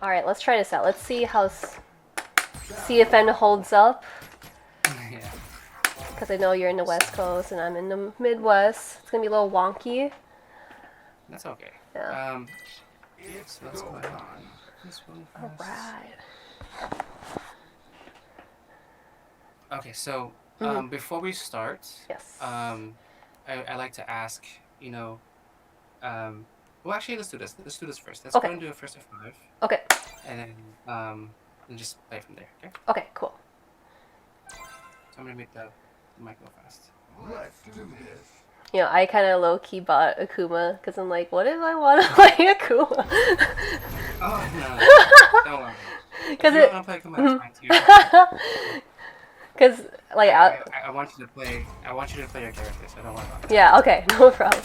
Alright, let's try this out. Let's see how CFN holds up. Yeah. Because I know you're in the West Coast and I'm in the Midwest. It's gonna be a little wonky. That's okay. Yeah. So let's go ahead on this one first. Alright. Okay, so before we start, Yes. I like to ask, well, actually, let's do this. Let's do this first. Let's Okay. go and do a first F5, Okay. and then just play from there. Okay. Okay, cool. So I'm gonna make the mic go fast. Let's do this. You know, I kind of low-key bought Akuma because I'm like, what if I want to play Akuma? Oh no, don't worry. Because If you it. don't want to play Akuma, it's fine too. Because like I want you to play. I want you to play your character, so don't worry about that. Yeah. Okay. No problem.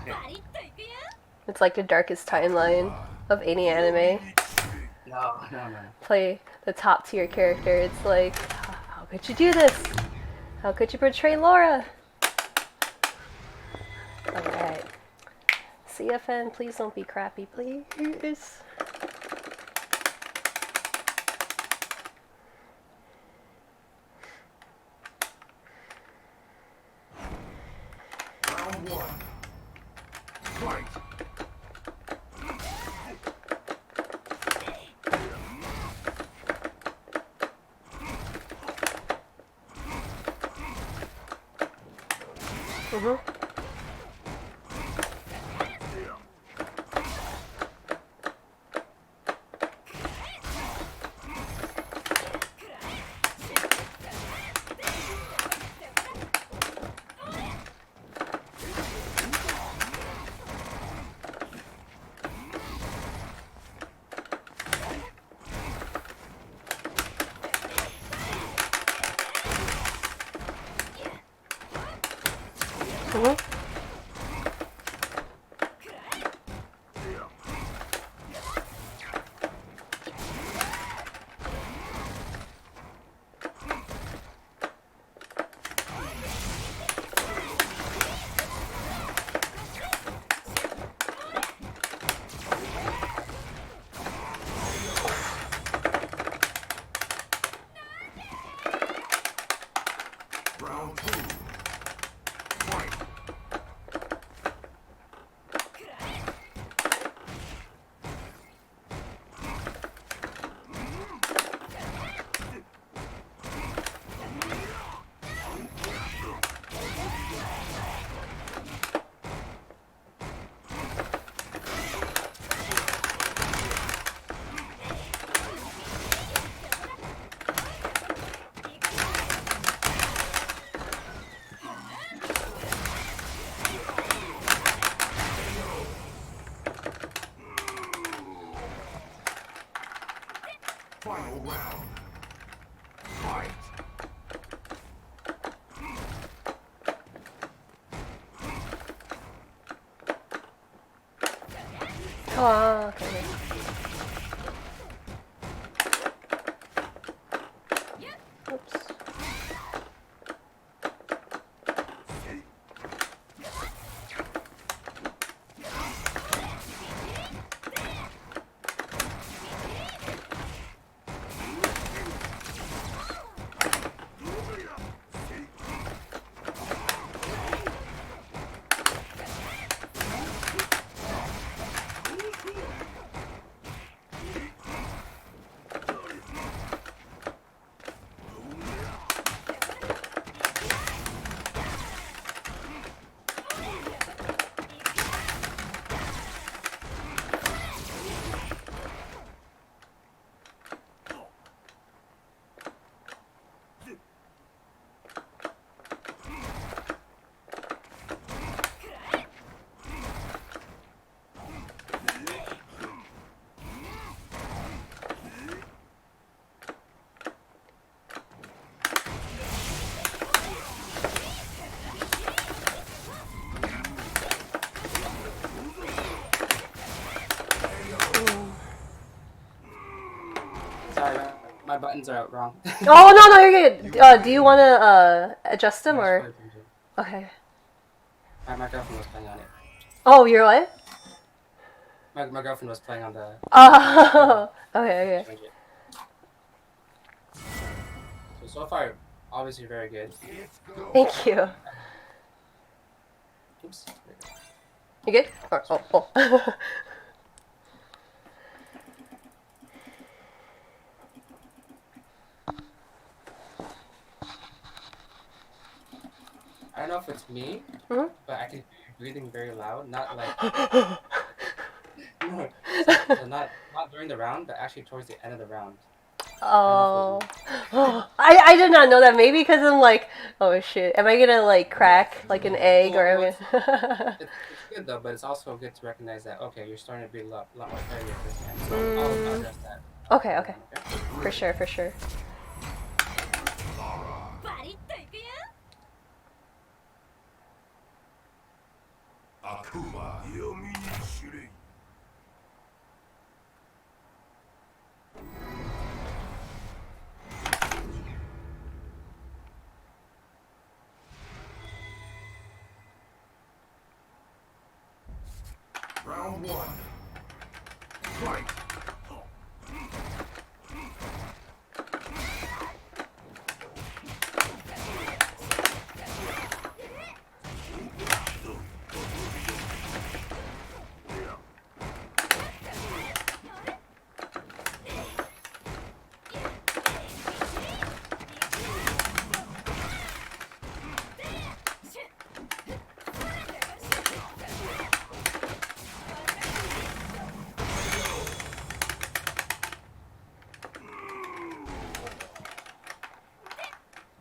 Okay. It's like the darkest timeline of any anime. No. Play the top tier character. It's like, how could you do this? How could you portray Laura? Alright. CFN, please don't be crappy, please. Round one. Fight. Round two. Fight. Final round. Fight. Oh, okay. Oops. Sorry, my buttons are out wrong. Oh no, you're good. Do you want to adjust them or? Okay. My girlfriend was playing on it. Oh, you're what? My girlfriend was playing on the Oh, okay, okay. blanket. So far, obviously very good. It's go. Thank you. Oops. There we go. You good? Or, oh. I don't know if it's me, Mhm. but I can hear you breathing very loud. Not like no, so not during the round, but actually towards the end of the round. I don't know Oh. if it was I did not know that. Maybe because I'm like, oh shit, am I gonna like crack like an egg or am well, I gonna... it's good though, but it's also good to recognize that okay, you're starting to breathe a lot more heavier this time. So I'll Mm, address that okay, later okay. on. Okay. For sure, for sure. Akuma. Yomi ni shirei. Round one. Fight.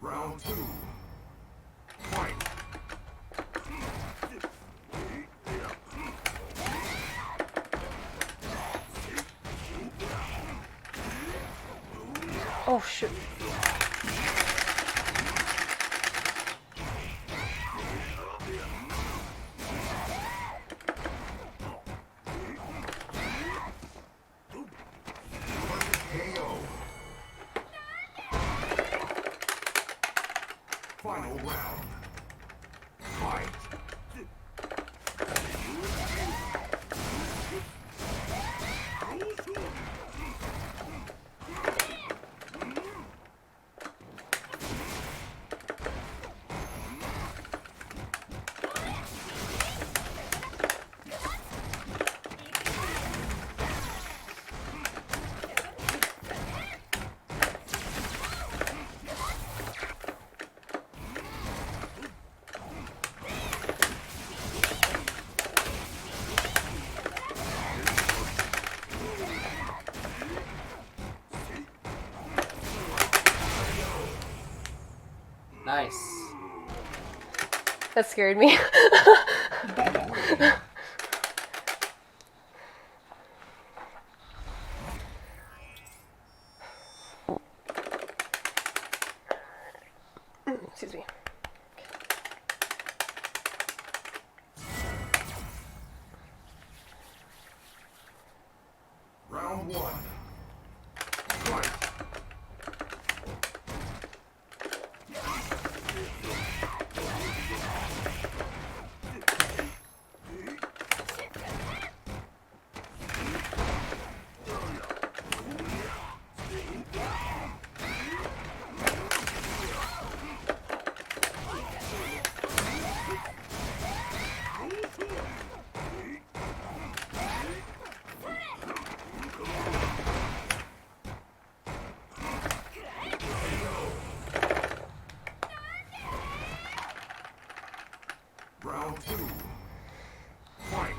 Round two. Fight. Oh shoot. KO. Final round. Fight. Nice. That scared me. Excuse me. Round one. Fight. Round two. Fight.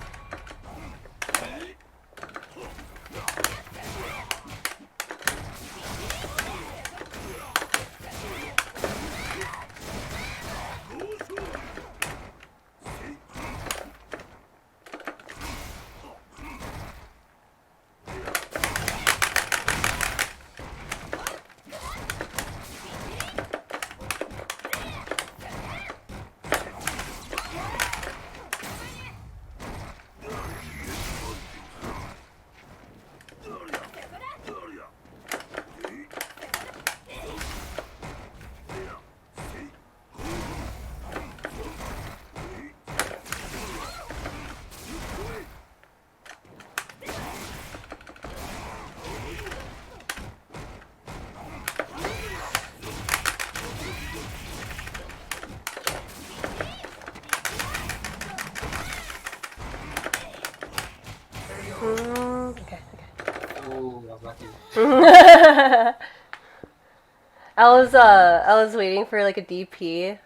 I was waiting for like a DP,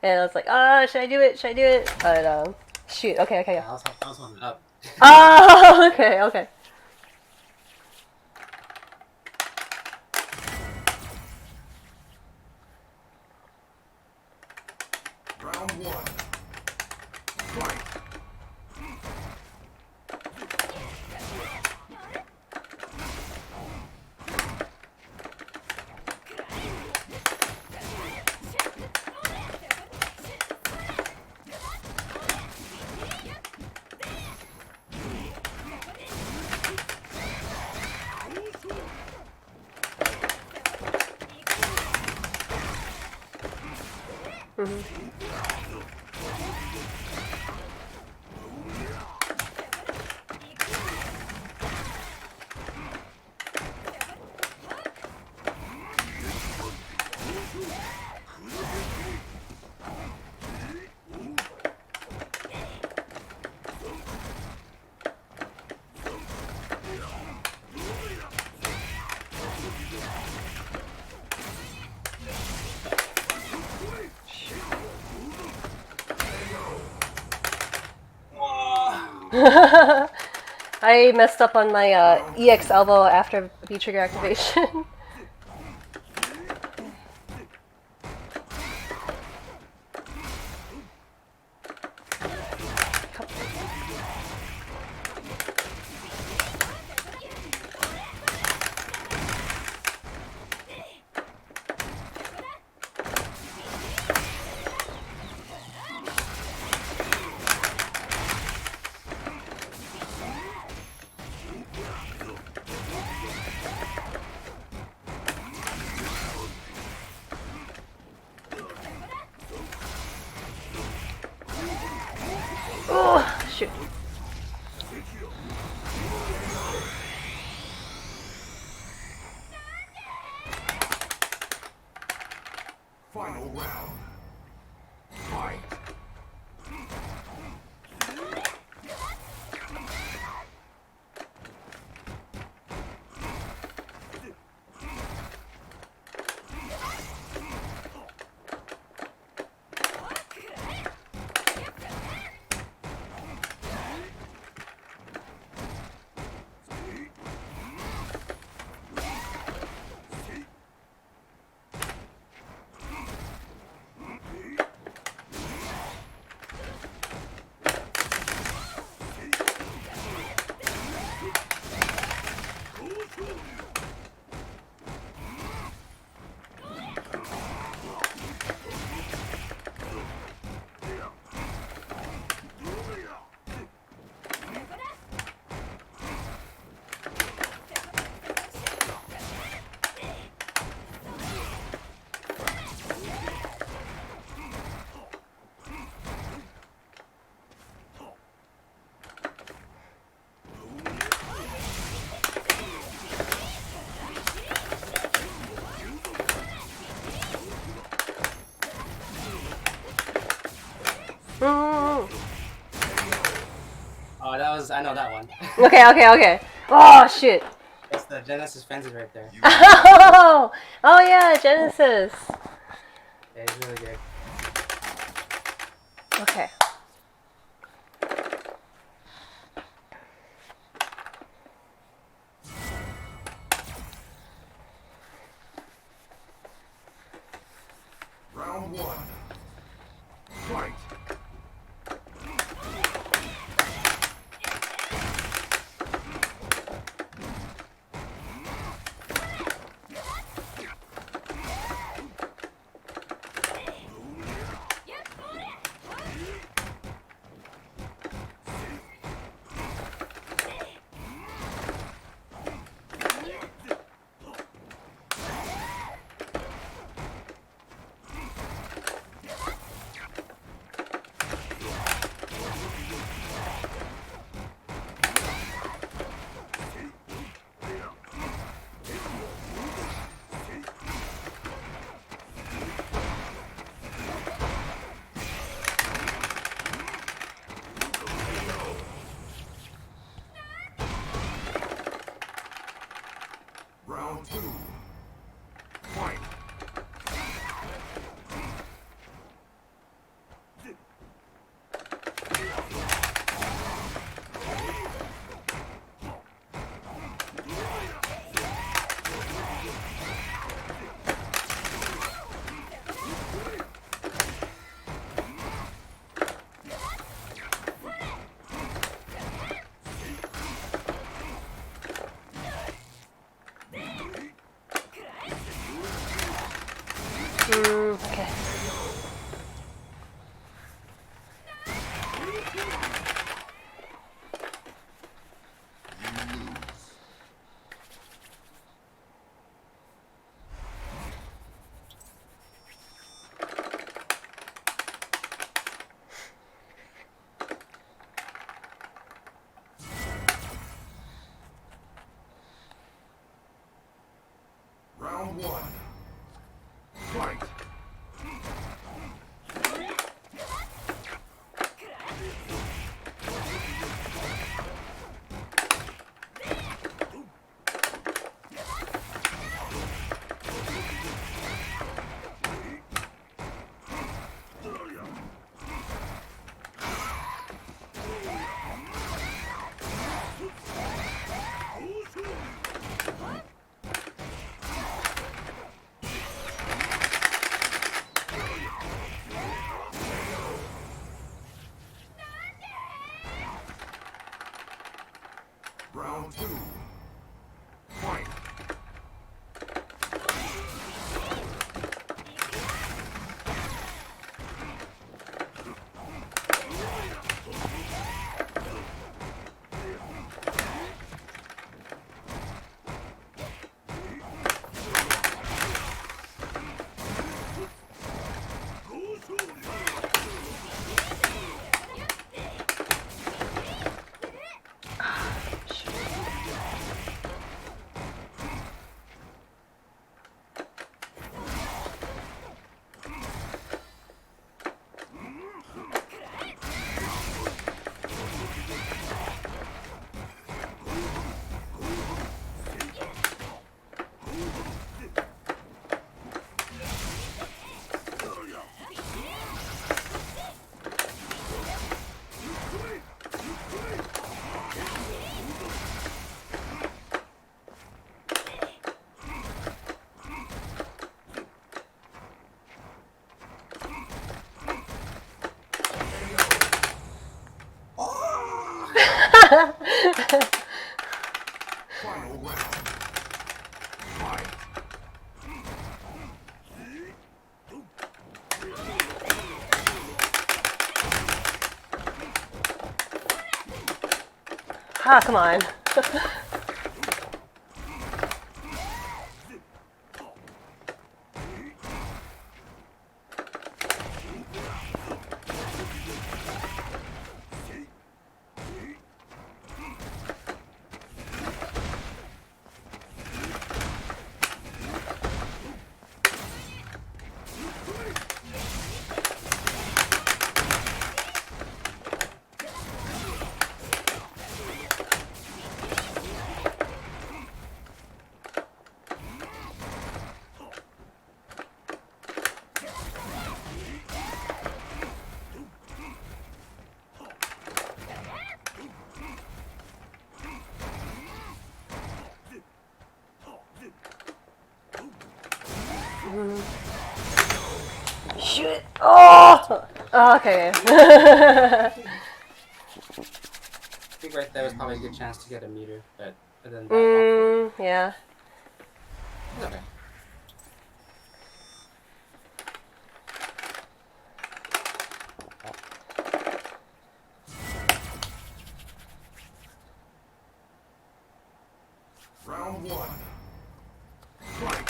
and I was like, ah, should I do it? Should I do it? But shoot. Okay, okay. Yeah, I was on up. Oh, okay, okay. Round one. Fight. I messed up on my EX elbow after V trigger activation. Oh, shoot. Final round. Fight. Mm. Oh, that was, I know that one. Okay, okay, okay. Oh, shoot. That's the Genesis Frenzy right there. Oh, oh yeah, Genesis. Yeah, he's really good. Okay. Round one. Fight. Round 2. Fight. Final round. Fight. Ah, come on. Shoot! Oh! Oh, okay. I think right there was probably a good chance to get a meter, but then that Yeah. it's okay. Round 1. Fight.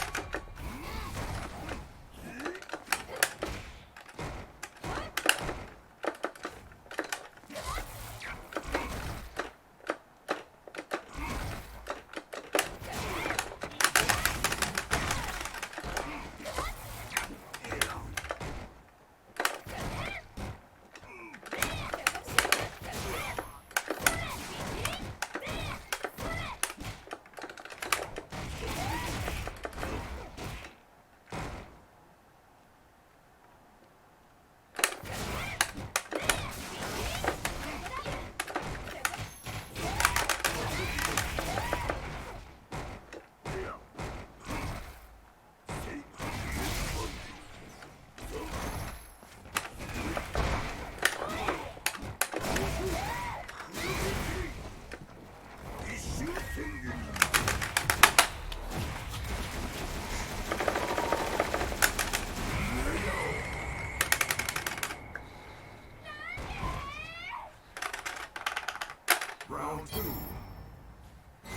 Round 2.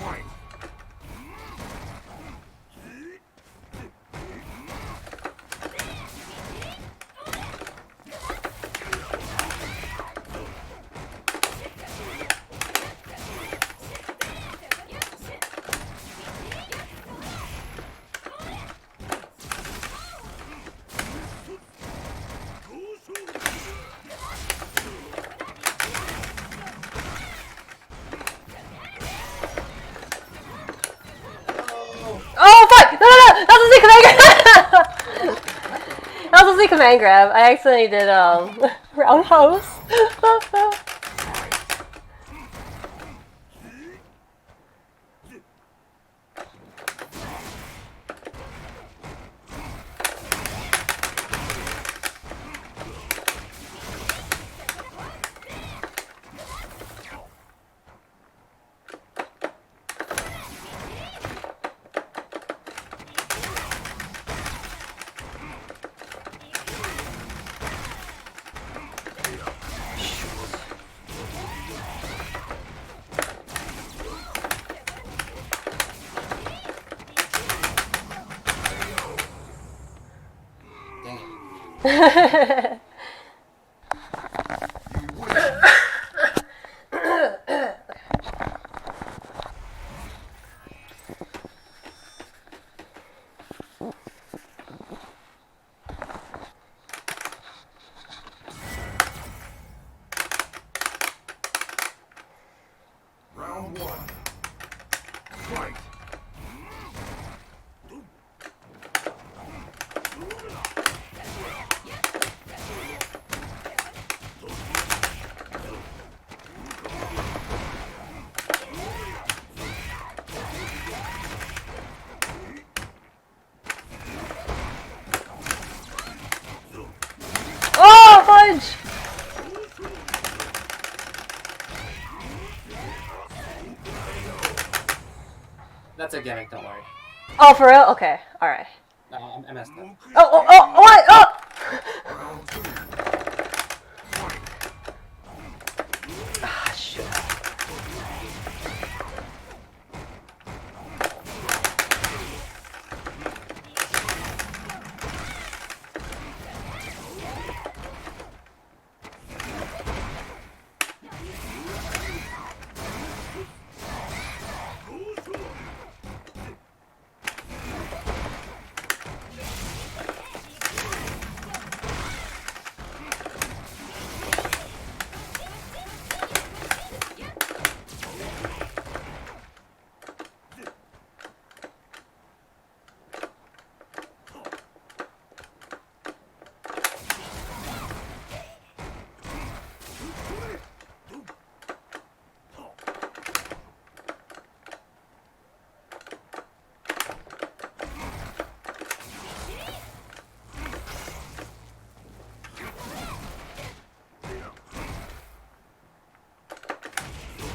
Fight. Oh fuck! No, no, no! That was a Z command grab! That was a Z command grab. I accidentally did roundhouse. Round one. Fight. Oh, fudge! That's a gimmick, don't worry. Oh, for real? Okay, alright. No, I messed up. Oh, what? Oh! Round two. Ah, shoot.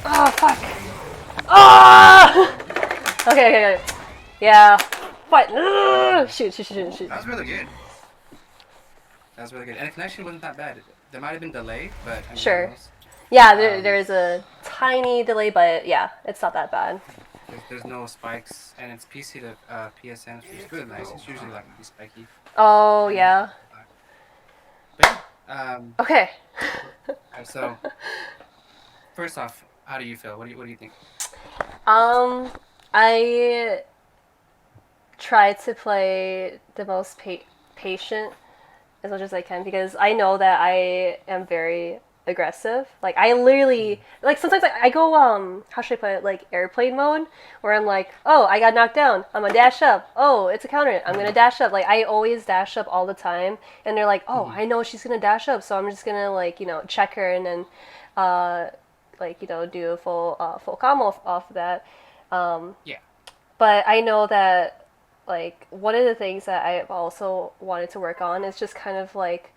Oh, fuck. Ah! Okay. Yeah. What? Shoot. That was really good. That was really good. And the connection wasn't that bad. There might have been delay, but I mean, Sure. who knows? Yeah, there's a tiny delay, but yeah, it's not that bad. There's no spikes, and it's PC to PSN, which is really nice. It's usually like pretty spiky. Oh, yeah. But yeah, Okay. so first off, how do you feel? What do you think? I try to play the most patient as much as I can because I know that I am very aggressive. Like I literally like sometimes I go how should I put it, like airplane mode where I'm like, oh, I got knocked down, I'm gonna dash up. Oh, it's a counter, I'm gonna dash up. Like I always dash up all the time, and they're like, oh, I know she's gonna dash up, so I'm just gonna like check her and then do a full combo off of that. Yeah. But I know that like one of the things that I've also wanted to work on is just kind of like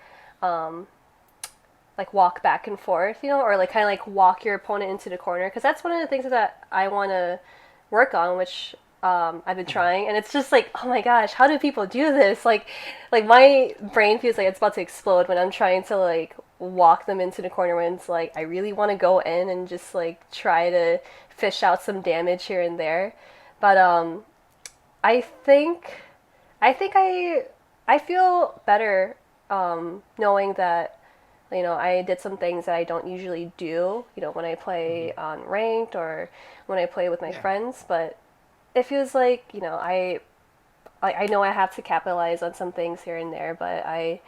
walk back and forth, or like kind of like walk your opponent into the corner, because that's one of the things that I want to work on, which I've been trying, and it's just like, oh my gosh, how do people do this? Like my brain feels like it's about to explode when I'm trying to like walk them into the corner when it's like I really want to go in and just like try to fish out some damage here and there. But I think I feel better knowing that I did some things that I don't usually do, when I play on ranked or when I play with my friends. But it feels like, I know I have to capitalize on some things here and there, but I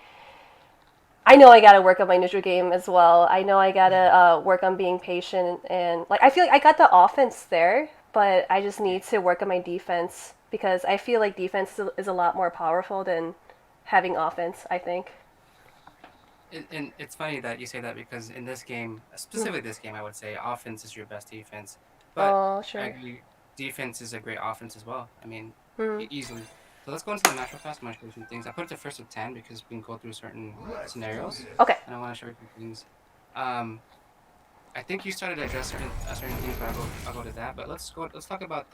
know I gotta work on my neutral game as well. I know I gotta work on being patient, and like I feel like I got the offense there, but I just need to work on my defense, because I feel like defense is a lot more powerful than having offense, I think. And it's funny that you say that, because in this game, specifically this game, I would say offense is your best defense. But Oh, sure. I agree, defense is a great offense as well. I mean, Mm. easily. So let's go into the natural class. I'm going to show you some things. I put it to first of 10 because we can go through certain scenarios. Okay. And I want to show you some things. I think you started to address certain things, but I'll go to that. But let's talk about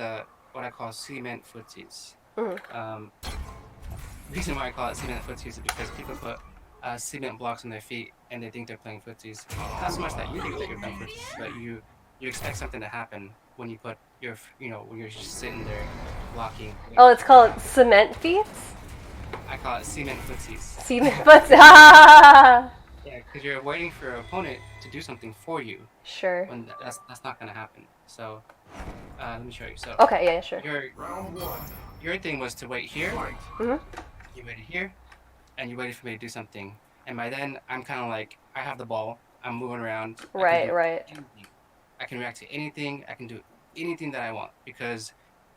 what I call cement footsies. Mm. The reason why I call it cement footsies is because people put cement blocks on their feet and they think they're playing footsies. Not so much that you think that you're playing footsies, but you expect something to happen when you put when you're just sitting there blocking. Oh, it's called cement feet? I call it cement footsies. Cement foots. Ah! Yeah, because you're waiting for your opponent to do something for you Sure. when that's not gonna happen. So let me show you. So Okay, yeah, sure. your Round one. your thing was to wait here. Fight. Hmm. You waited here, and you waited for me to do something. And by then, I'm kind of like I have the ball. I'm moving around. I can Right, do right. anything. I can react to anything. I can do anything that I want because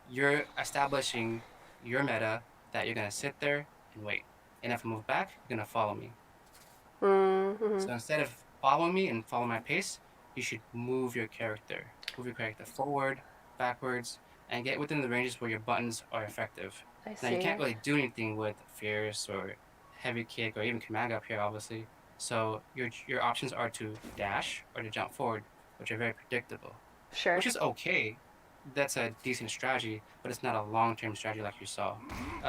you're establishing your meta that you're gonna sit there and wait. And if I move back, you're gonna follow me. Mm-hmm. So instead of following me and follow my pace, you should move your character. Move your character forward, backwards, and get within the ranges where your buttons are effective. I Now you see. can't really do anything with fierce or heavy kick or even command up here, obviously. So your options are to dash or to jump forward, which are very predictable. Sure. Which is okay. That's a decent strategy, but it's not a long-term strategy like you saw.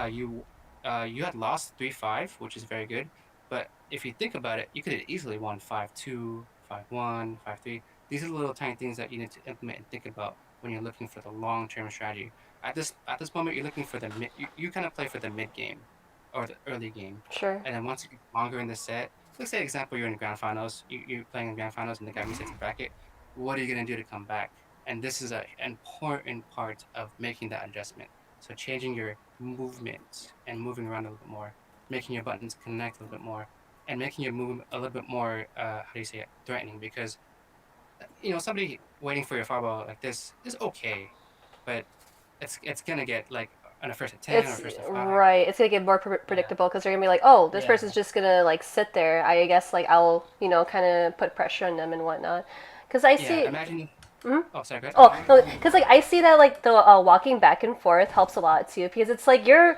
You had lost 3-5, which is very good. But if you think about it, you could have easily won 5-2, 5-1, 5-3. These are the little tiny things that you need to implement and think about when you're looking for the long-term strategy. At this moment, you're looking for the mid. You kind of play for the mid game or the early game, Sure. and then once you get longer in the set, let's say example you're in the grand finals, you're playing in grand finals, and the guy resets the bracket. What are you gonna do to come back? And this is an important part of making that adjustment. So changing your movement and moving around a little bit more, making your buttons connect a little bit more, and making your move a little bit more, how do you say it, threatening. Because somebody waiting for your fireball like this is okay, but it's gonna get like on a first to 10 or It's first to 5. right. It's gonna get more Yeah, predictable because they're gonna be like, oh, this yeah, person's just gonna like sit there. I guess like I'll kind of put pressure on them and whatnot. Because I yeah. see. Imagine. Mhm. Oh, sorry, go ahead. Oh, no, because like I see that like the walking back and forth helps a lot too because it's like you're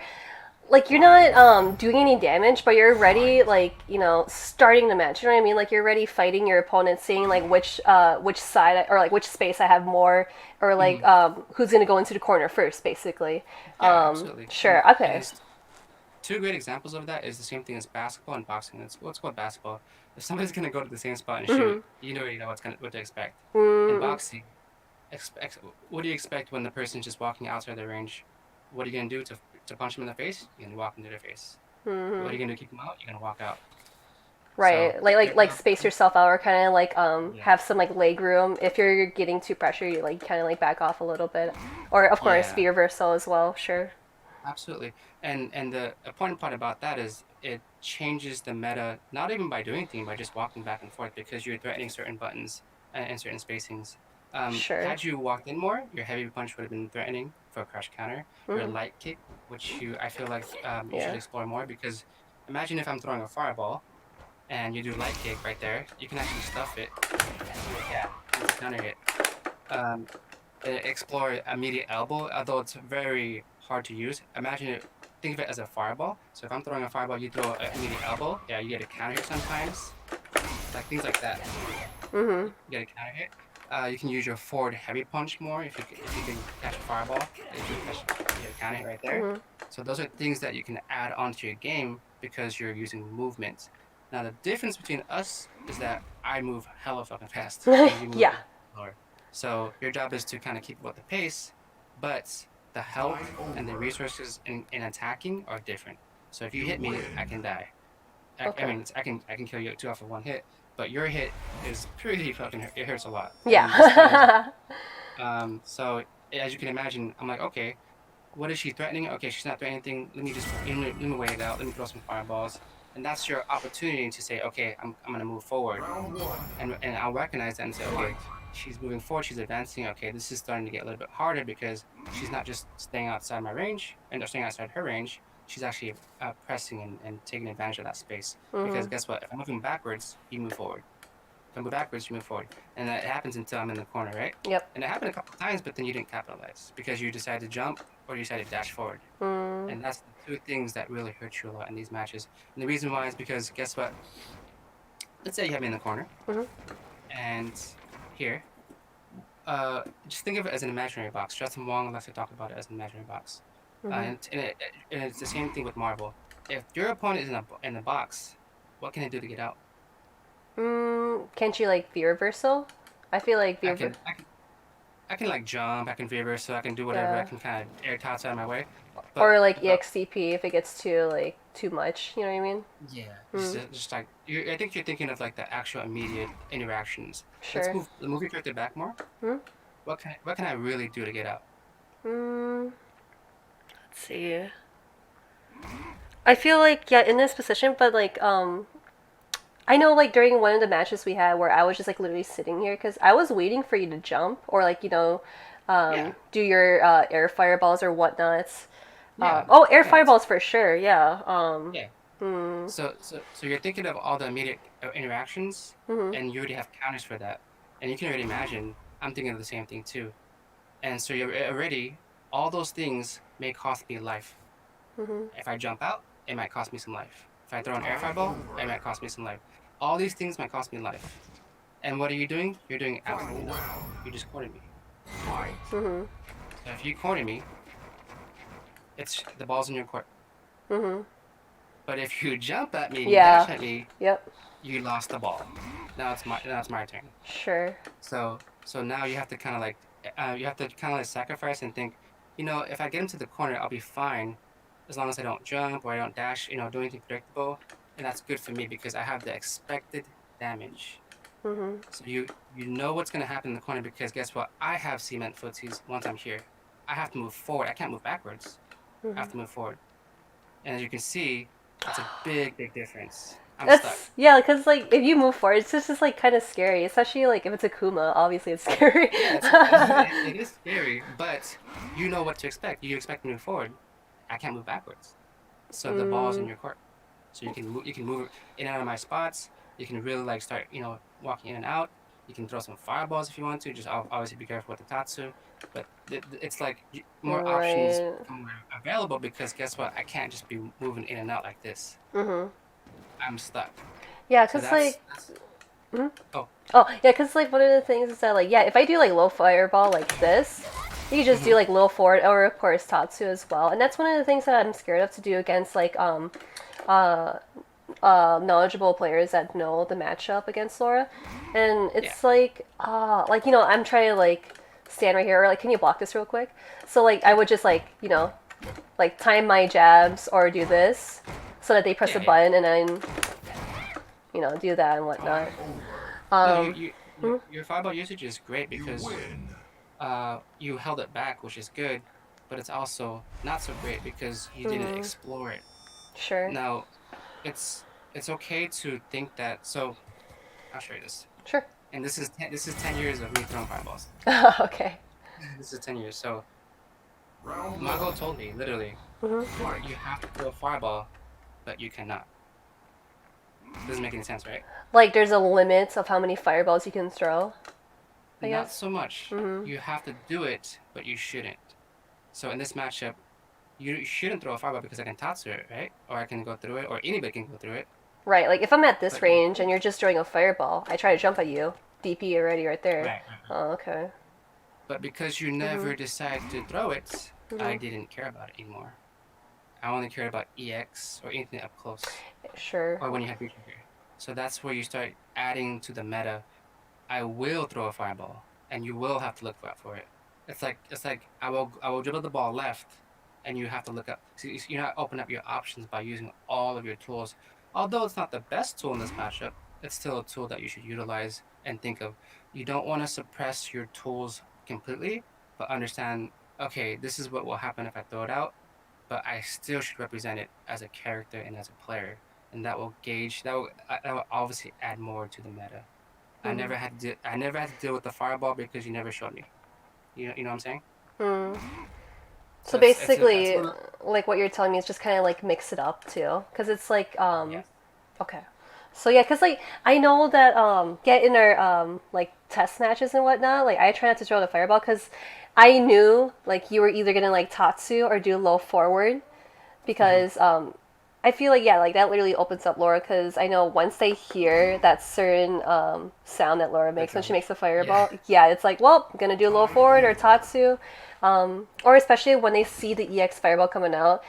not doing any damage, but you're already like starting the match. You know what I mean? Like you're already fighting your opponent, seeing like which side or like which space I have more, or like Mhm. who's gonna go into the corner first, basically. Yeah, absolutely. And Sure. and Okay. it's two great examples of that is the same thing as basketball and boxing. It's what's called basketball. If somebody's gonna go to the same spot and shoot, Mm-hmm. you already know what to expect. In Mm-hmm. boxing, what do you expect when the person's just walking outside their range? What are you gonna do to punch them in the face? You're gonna walk into their face. What Mm-hmm. are you gonna do to keep them out? You're gonna walk out. So Right. Like their job, space yourself out, or kind of like yeah, have some like leg room. If you're getting too pressure, you like kind of like back off a little bit, or of course yeah, be reversal as well. Sure. absolutely. And the important part about that is it changes the meta, not even by doing anything, by just walking back and forth because you're threatening certain buttons and certain spacings. Sure. Had you walked in more, your heavy punch would have been threatening for a crush counter. Your Mm-hmm. light kick, which I feel like you should Yeah. explore more because imagine if I'm throwing a fireball and you do light kick right there, you can actually stuff it. Yeah, it's a counter hit. Um, Explore immediate elbow, although it's very hard to use. Think of it as a fireball. So if I'm throwing a fireball, you throw an immediate elbow. Yeah, you get a counter hit sometimes, like things like that. Mm-hmm. You get a counter hit. You can use your forward heavy punch more if you can catch a fireball. You get a counter hit right there. Mm-hmm. So those are things that you can add onto your game because you're using movement. Now the difference between us is that I move hella fucking fast and you move Yeah. slower. So your job is to kind of keep up with the pace, but the health Fight and the over. resources in attacking are different. So if you hit me, I Win. can die. I Okay. mean, I can kill you two off of one hit, but your hit is pretty fucking. It hurts a lot, and the stunners. Yeah. So as you can imagine, I'm like, okay, what is she threatening? Okay, she's not threatening anything. Let me wait it out. Let me throw some fireballs, and that's your opportunity to say, okay, I'm gonna move forward, Round one. and I'll recognize that and say, Fight. okay, she's moving forward, she's advancing. Okay, this is starting to get a little bit harder because she's not just staying outside my range and staying outside her range. She's actually pressing and taking advantage of that space. Because Mm-hmm. guess what? If I'm moving backwards, you move forward. If I move backwards, you move forward, and that happens until I'm in the corner, right? Yep. And it happened a couple of times, but then you didn't capitalize because you decided to jump or you decided to dash forward. Mm. And that's the two things that really hurt you a lot in these matches. And the reason why is because guess what? Let's say you have me in the corner, Mm-hmm. and here, just think of it as an imaginary box. Justin Wong likes to talk about it as an imaginary box. Mm-hmm. And it's the same thing with Marvel. If your opponent is in a box, what can it do to get out? Can't you like V reversal? I feel like V I reversal. can, I can I can like jump, I can reverse, so I can do whatever. I Yeah. can kind of air tots out of my way. But Or like but EXTP if it gets too much. You know what I mean? yeah, Mm, just like I think you're thinking of like the actual immediate interactions. Let's sure. move your character back more. Mm, What can I really do to get out? let's see. I feel like yeah, in this position, but like I know like during one of the matches we had where I was just like literally sitting here because I was waiting for you to jump or like Yeah, do your air fireballs or whatnots. yeah, Oh, air yeah, fireballs for sure. Yeah. yeah. Hmm. So you're thinking of all the immediate interactions, Mhm. and you already have counters for that, and you can already imagine. I'm thinking of the same thing too, and so you're already all those things may cost me life. Mhm. If I jump out, it might cost me some life. If I throw an air Time fireball, it over. might cost me some life. All these things might cost me life. And what are you doing? You're doing absolutely Final nothing. round. You just cornered me. Fight. Mhm. So if you corner me, it's the ball's in your court. Mhm. But if you jump at me and you dash Yeah. at me, Yep. you lost the ball. Now it's my turn. Sure. So now you have to kind of like you have to kind of like sacrifice and think, if I get into the corner, I'll be fine as long as I don't jump or I don't dash, do anything predictable, and that's good for me because I have the expected damage. Mhm. So you know what's gonna happen in the corner because guess what? I have cement footsies once I'm here. I have to move forward. I can't move backwards. I have Mhm. to move forward. And as you can see, that's a big difference. I'm stuck. That's yeah, because like if you move forward, it's just like kind of scary, especially like if it's a Kuma. Obviously, it's scary. Yeah, it is scary, but you know what to expect. You expect to move forward. I can't move backwards. So the ball's in Mm, your court. So you can move in and out of my spots. You can really like start, walking in and out. You can throw some fireballs if you want to. Just obviously be careful with the tatsu. But it's like more options right. become more available because guess what? I can't just be moving in and out like this. Mhm. I'm stuck. Yeah, So cause like. that's Mhm. oh. Oh yeah, cause like one of the things is that like yeah, if I do like low fireball like this, you can just do Hmm. like low forward or of course tatsu as well, and that's one of the things that I'm scared of to do against like uh knowledgeable players that know the matchup against Laura, and Yeah. it's like I'm trying to like stand right here or like can you block this real quick? So like I Yeah. would just like time my jabs or do this so that they press a Yeah. Yeah. button and then do that and whatnot. Time over. No, Um, hmm? your fireball usage is great You because win. you held it back, which is good, but it's also not so great because you didn't Hmm. explore it. Sure, Now, it's it's okay to think that. So I'll show you this, sure. and this is 10 years of me throwing fireballs. Okay. This is 10 years. So Round Mago one. told me literally, Hmm. Fight. you have to throw a fireball, but you cannot. Doesn't make any sense, right? Like there's a limit of how many fireballs you can throw, I Not guess. so much. Hmm. You have to do it, but you shouldn't. So in this matchup, you shouldn't throw a fireball because I can tatsu it, right? Or I can go through it, or anybody can go through it. Right, like if I'm at this But you range and can't. you're just throwing a fireball, I try to jump at you. DP already right there. Right. Oh, okay. But because you Hmm. never decided to throw it, Hmm. I didn't care about it anymore. I only cared about EX or anything up close, Sure. or when you have feature here. So that's where you start adding to the meta. I will throw a fireball, and you will have to look out for it. It's like I will dribble the ball left, and you have to look up. See, you're not open up your options by using all of your tools. Although it's not the best tool in this matchup, it's still a tool that you should utilize and think of. You don't want to suppress your tools completely, but understand. Okay, this is what will happen if I throw it out, but I still should represent it as a character and as a player, and that will gauge. That will obviously add more to the meta. Hmm. I never had to deal with the fireball because you never showed me. You know what I'm saying? Hmm. So So that's a basically, little like what you're telling me is just kind of like mix it up too, because it's like yes. okay. So yeah, cause like I know that get in our like test matches and whatnot. Like I try not to throw the fireball because I knew like you were either gonna like tatsu or do low forward Hmm. because I feel like yeah like that literally opens up Laura because I know once they hear that certain sound that Laura The makes when she drum. makes the Yeah. fireball, yeah, it's like well I'm gonna do low Time forward or over. tatsu, or especially when they see the EX fireball coming out,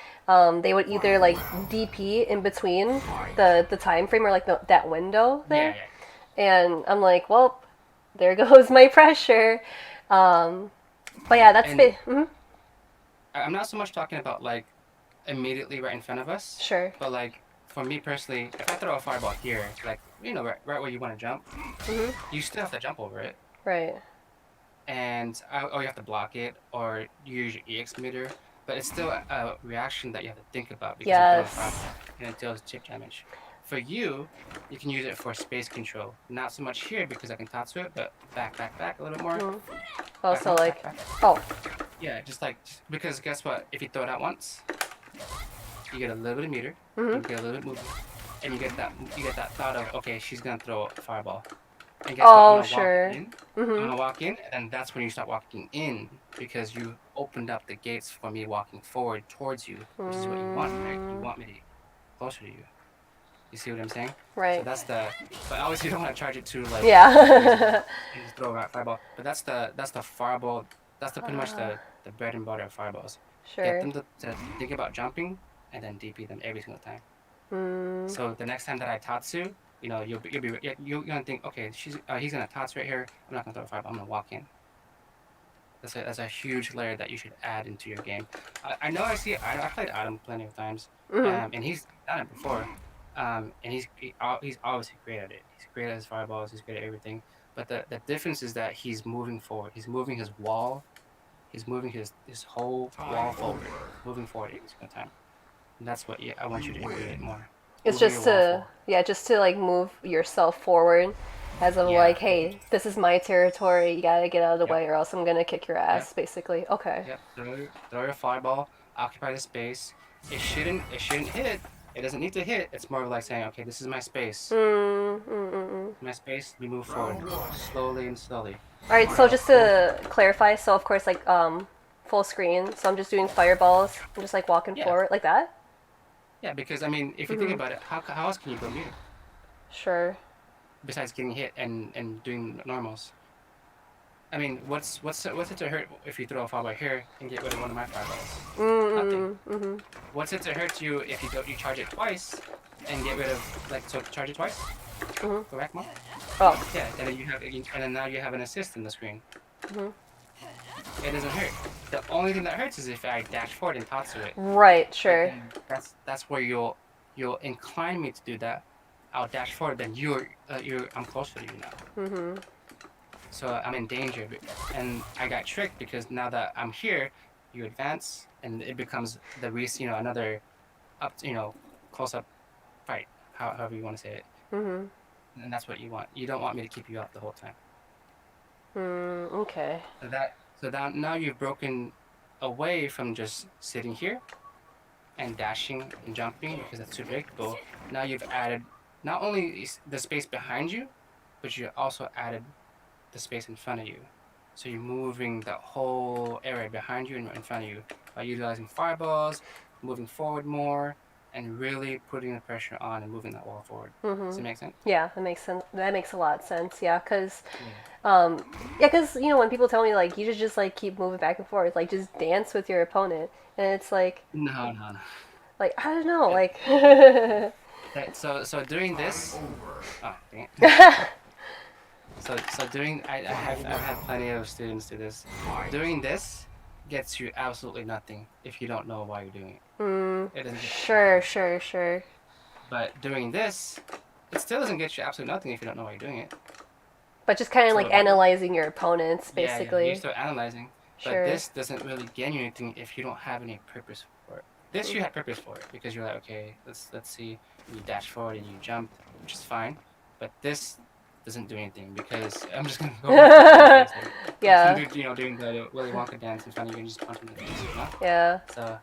they would either Final like round. DP in between Fight. the time frame or like that window Yeah. there, and I'm like well there goes my pressure. But yeah, that's And I'm not so much talking about like immediately right in front of us, sure. but like for me personally, if I throw a fireball here, like right where you want to jump, you still have to jump over it, Right. and or you have to block it or use your EX meter, but it's still a reaction that you have to think about because you're throwing a Yes. fireball and it deals chip damage. For you, you can use it for space control. Not so much here because I can top to it, but back a little bit more. Back Also, more, like, back. oh, Yeah, because guess what? If you throw it out once, you get a little bit of meter, you get a little bit movement, and you get that thought of okay, she's gonna throw a fireball. And guess what? oh, sure. I'm gonna walk in, and that's when you start walking in because you opened up the gates for me walking forward towards you, which is what you want, right? You want me to get closer to you. You see what I'm saying? So Right. but obviously you don't want to charge it to like Yeah. and just throw a fireball. But that's the fireball. That's pretty much the bread and butter of fireballs. Get Sure. them to think about jumping and then DP them every single time. So the next time that I tatsu, you're gonna think, okay, he's gonna tatsu right here. I'm not gonna throw a fireball. I'm gonna walk in. That's a huge layer that you should add into your game. I know I played Adam plenty of times, and he's done it before. And he's obviously great at it. He's great at his fireballs. He's great at everything. But the difference is that he's moving forward. He's moving his wall. He's moving his whole wall forward, moving forward every single time. And that's what I want you to emulate more. It's Moving just your wall to, forward. yeah, just to like move yourself forward as of Yeah. like, hey, this is my territory. You gotta get out of the Yep. way or else I'm gonna kick your ass, basically. Okay. Yep. Throw your fireball. Occupy the space. It shouldn't hit. It doesn't need to hit. It's more of like saying, okay, this is my space. My space. We move forward slowly and slowly. All right. So just to clarify, so of course, like, full screen. So I'm just doing fireballs. I'm just like walking Yeah. forward like that. Yeah, because I mean, if you think about it, how else can you go meter Sure. besides getting hit and doing normals? I mean, what's it to hurt if you throw a fireball here and get rid of one of my fireballs? Nothing. What's it to hurt you if you charge it twice and get rid of charge it twice? Go back more. Oh. Yeah, and then now you have an assist in the screen. It doesn't hurt. The only thing that hurts is if I dash forward and tatsu it. Right. Sure. That's where you'll incline me to do that. I'll dash forward, then I'm closer to you now. So I'm in danger, and I got tricked because now that I'm here, you advance, and it becomes another close up fight, however you want to say it. And that's what you want. You don't want me to keep you up the whole time. Okay. So now you've broken away from just sitting here and dashing and jumping because that's too predictable. Now you've added not only the space behind you, but you also added the space in front of you. So you're moving the whole area behind you and in front of you by utilizing fireballs, moving forward more, and really putting the pressure on and moving that wall forward. Does it make sense? Yeah, that makes sense. That makes a lot of sense. Yeah, cause, when people tell me like you should just like keep moving back and forth, like just dance with your opponent, and it's like, No. like I don't know, like. Okay, so doing this, oh dang it. So doing, I've had plenty of students do this. Doing this gets you absolutely nothing if you don't know why you're doing it. It doesn't. Sure. But doing this, it still doesn't get you absolutely nothing if you don't know why you're doing it. But just kind of Sort like of. analyzing your opponents, Yeah, basically. you're still analyzing. Sure. But this doesn't really gain you anything if you don't have any purpose for it. This you had purpose for it because you're like, okay, let's see. You dash forward and you jump, which is fine. But this doesn't do anything because I'm just gonna go. Yeah. Doing the Willy Wonka dance in front of you and just punch him in the face. Yeah. So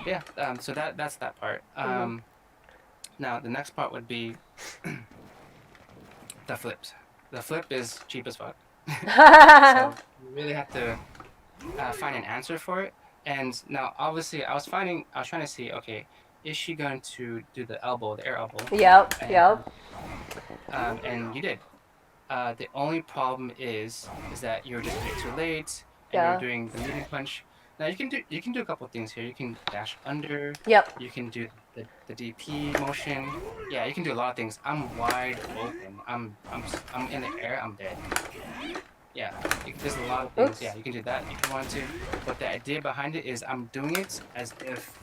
yeah, so that's that part. Now the next part would be the flips. The flip is cheap as fuck. So you really have to find an answer for it. And now obviously I was trying to see, okay, is she going to do the air elbow? Yep. And you did. The only problem is that you're just doing it too late, and Yeah. you're doing the medium punch. Now you can do a couple things here. You can dash under. Yep. You can do the DP motion. Yeah, you can do a lot of things. I'm wide open. I'm in the air. I'm dead. Yeah, there's a lot of things. Oops. Yeah, you can do that if you want to. But the idea behind it is I'm doing it as if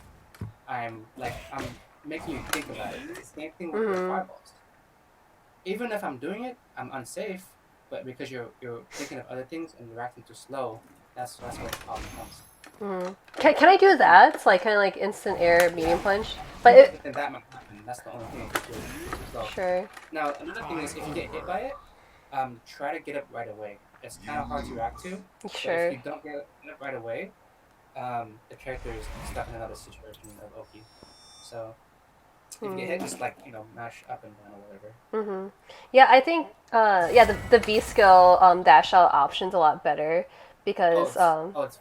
I'm making you think about it. It's the same thing with your Mhm. fireballs. Even if I'm doing it, I'm unsafe. But because you're thinking of other things and you're acting too slow, that's where the problem comes. Mhm. Can I do that? Like kind of like instant air medium punch? But Yeah, it, but then that might happen. That's the only thing. If you're too slow. sure. Now another thing is if you get hit by it, try to get up right away. It's kind of hard to react to, but if Sure. you don't get up right away, the character is stuck in another situation of Oki. So if you get hit, Hmm. just mash up and down or whatever. Mhm. Yeah, I think yeah, the V skill dash out option's a lot better Oh, because it's oh it's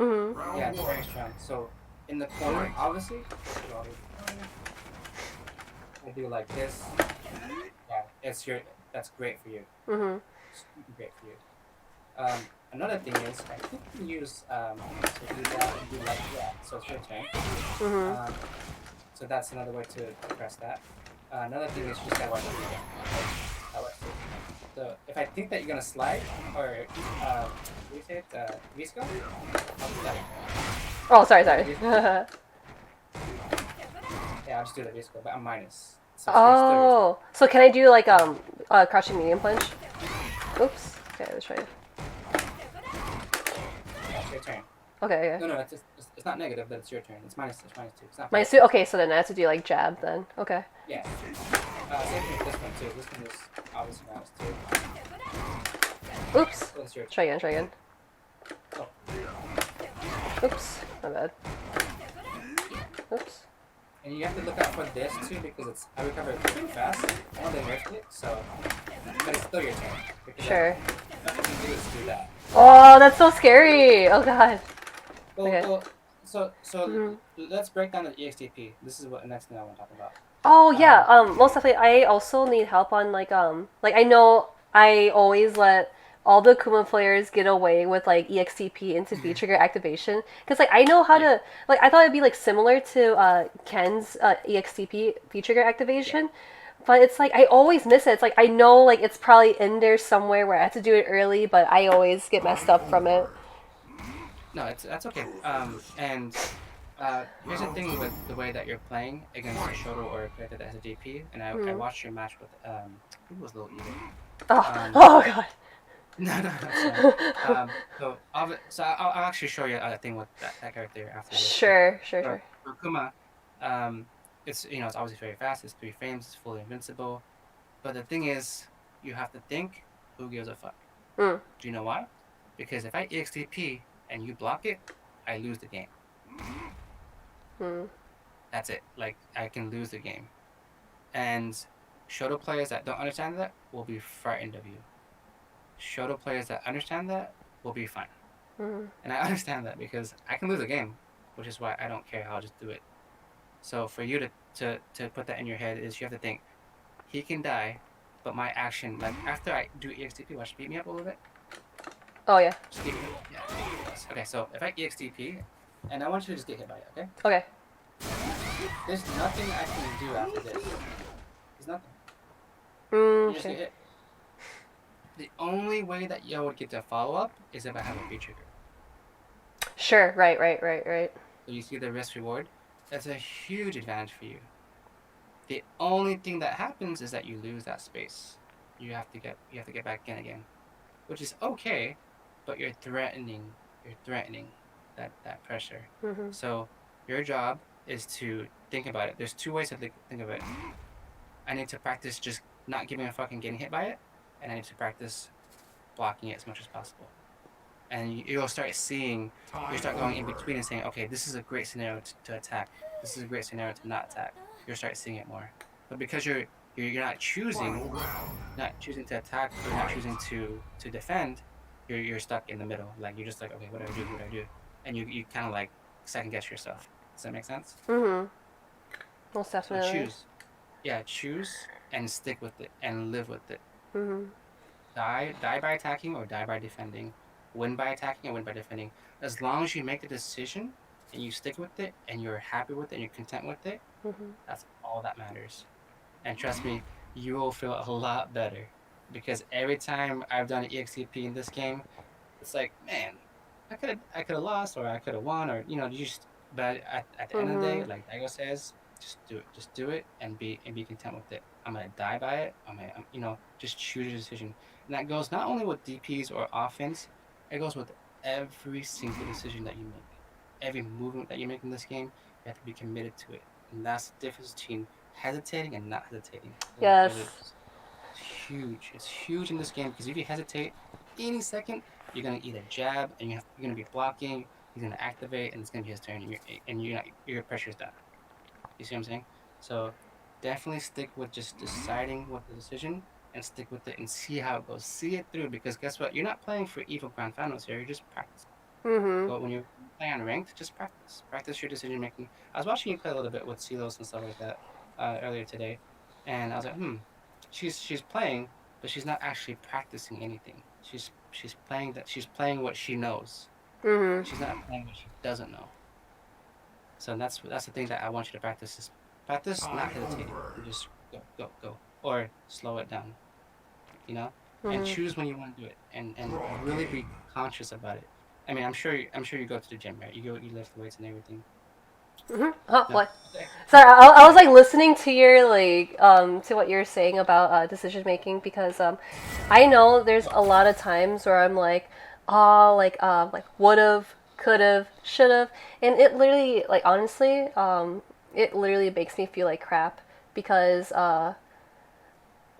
mhm. yeah, Round it's one. very strong. So in the corner, Fight. obviously, I do like this. Yeah, that's great for you. Mhm. Super great for you. Another thing is I think you can use so do that and do so it's your turn. Mhm. Um, so that's another way to press that. Another thing is you just gotta watch the video. Okay, that works too. So if I think that you're gonna slide or what do you say it Visco, I'll do that. Oh, sorry, Do the sorry. Visco. Yeah, I'll just do the Visco, but I'm minus. So you're still your turn. Oh, so can I do like crouching medium punch? Oops. Okay, let's try it. Yeah, it's your turn. Okay, okay. No, it's not negative, but it's your turn. It's minus two. It's not My plus. suit. Okay, so then I have to do like jab then. Okay. Yeah. Same thing with this one too. This one is obviously minus two. Oops. So it's your turn. Try again. Try again. Oh, Oops. My bad. Oops. and you have to look out for this too because I recover it pretty fast. I don't think risk it, so but it's still your turn. Because Sure. nothing you can do is do that. Oh, that's so scary. Oh god. Well, Okay. well so Mhm. let's break down the EXTP. This is what the next thing I want to talk about. Oh yeah, Um, most definitely. I also need help on like I know I always let all the Kuma players get away with like EXTP into V trigger activation because like I know how yeah, to like I thought it'd be like similar to Ken's EXTP V trigger yeah. activation, but it's like I always miss it. It's like I know like it's probably in there somewhere where I have to do it early, but I always get messed up from it. No, that's okay. And here's the Round thing with two. the way that you're playing against a Fight. Shoto or a character that has a DP, and I Hmm. watched your match with I think it was Little Evil. Oh, Um, oh god. no, that's fine. I'll actually show you a thing with that character after this. But Sure, sure, for, sure. for Kuma, it's it's obviously very fast. It's 3 frames. It's fully invincible. But the thing is, you have to think. Who gives a fuck? Mm. Do you know why? Because if I EXTP and you block it, I lose the game. Mm. That's it. Like I can lose the game. And Shoto players that don't understand that will be frightened of you. Shoto players that understand that will be fine. Mm. And I understand that because I can lose a game, which is why I don't care. I'll just do it. So for you to put that in your head is you have to think he can die, but my action like after I do EXTP, watch beat me up a little bit. Oh yeah. Just beat me up. Yeah. Okay, so if I EXTP, and I want you to just get hit by it, okay? Okay. There's nothing I can do after this. There's nothing. Mm, You just okay. get hit. The only way that you would get to follow up is if I have a free trigger. Sure. Right. Right. Right. Right. So you see the risk reward? That's a huge advantage for you. The only thing that happens is that you lose that space. You have to get back in again, which is okay, but you're threatening that pressure. Mhm. So your job is to think about it. There's two ways to think of it. I need to practice just not giving a fuck and getting hit by it, and I need to practice blocking it as much as possible. And you'll start seeing, you start going in between and saying, okay, this is a great scenario to attack. This is a great scenario to not attack. You'll start seeing it more. But because you're not choosing, Final round. not choosing to attack or not choosing to defend, you're stuck in the middle. Like you're just like, okay, what do I do? What do I do? And you kind of like second guess yourself. Does that make sense? Mhm. Most So definitely. choose. Yeah, choose and stick with it and live with it. Mhm. Die by attacking or die by defending. Win by attacking or win by defending. As long as you make the decision and you stick with it and you're happy with it and you're content with it, Mhm. that's all that matters. And trust me, you will feel a lot better. because every time I've done an EXCP in this game, it's like, man, I could have lost or I could have won or you just. But at the end of the day, Mhm. like Daigo says, just do it and be content with it. I'm gonna die by it. Just choose your decision, and that goes not only with DPS or offense, it goes with every single decision that you make, every movement that you make in this game. You have to be committed to it, and that's the difference between hesitating and not hesitating. It Yes. is. It's huge. It's huge in this game because if you hesitate any second, you're gonna eat a jab, and you're gonna be blocking. He's gonna activate, and it's gonna be his turn, and your pressure's done. You see what I'm saying? So definitely stick with just deciding what the decision and stick with it and see how it goes. See it through because guess what? You're not playing for evil grand finals here. You're just practicing. Mhm. But when you play on ranked, just practice. Practice your decision making. I was watching you play a little bit with Silos and stuff like that earlier today, and I was like, she's playing, but she's not actually practicing anything. She's playing that. She's playing what she knows. Mhm. She's not playing what she doesn't know. So that's the thing that I want you to practice is practice not Fight hesitating. over. You just go, or slow it down. You know, and Mhm. choose when you want to do it, and Draw really game. be conscious about it. I mean, I'm sure you go to the gym, right? You lift weights and everything. Mhm. Huh, No, what? okay. Sorry, I was like listening to your to what you're saying about decision making because I know there's a lot of times where I'm like, oh, like would've, could've, should've, and it literally like honestly it literally makes me feel like crap because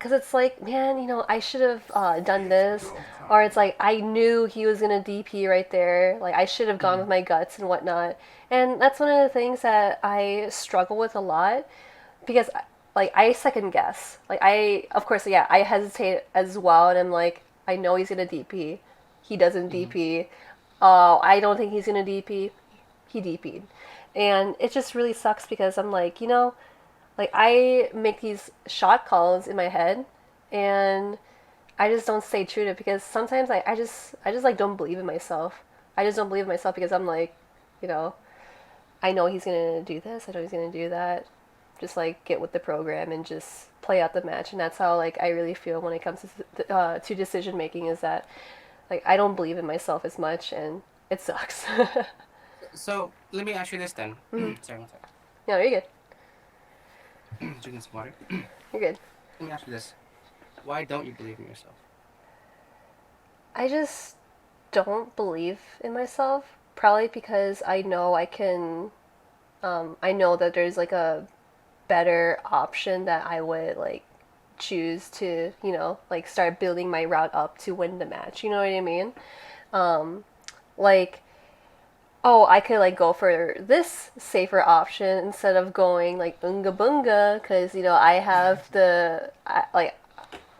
it's like, man, I should have done It's this, go or it's time. like I knew he was gonna DP right there. Like I should have gone with Mm, my guts and whatnot. And that's one of the things that I struggle with a lot because, like, I second guess. Like of course, yeah, I hesitate as well, and I'm like, I know he's gonna DP. He doesn't mm-hmm. DP. Oh, I don't think he's gonna DP. He DP'd, and it just really sucks because I'm like, like I make these shot calls in my head and I just don't stay true to it because sometimes I just like don't believe in myself. I just don't believe in myself because I'm like, you know, I know he's gonna do this, I know he's gonna do that. Just like get with the program and just play out the match, and that's how like I really feel when it comes to decision making is that like I don't believe in myself as much, and it sucks. So let me ask you this then. Mhm. Sorry, one second. No, you're good. Drinking some water. You're good. Let me ask you this: why don't you believe in yourself? I just don't believe in myself. Probably because I know I can. I know that there's like a better option that I would like choose to, like start building my route up to win the match. You know what I mean? Like, oh, I could like go for this safer option instead of going like unga bunga because I have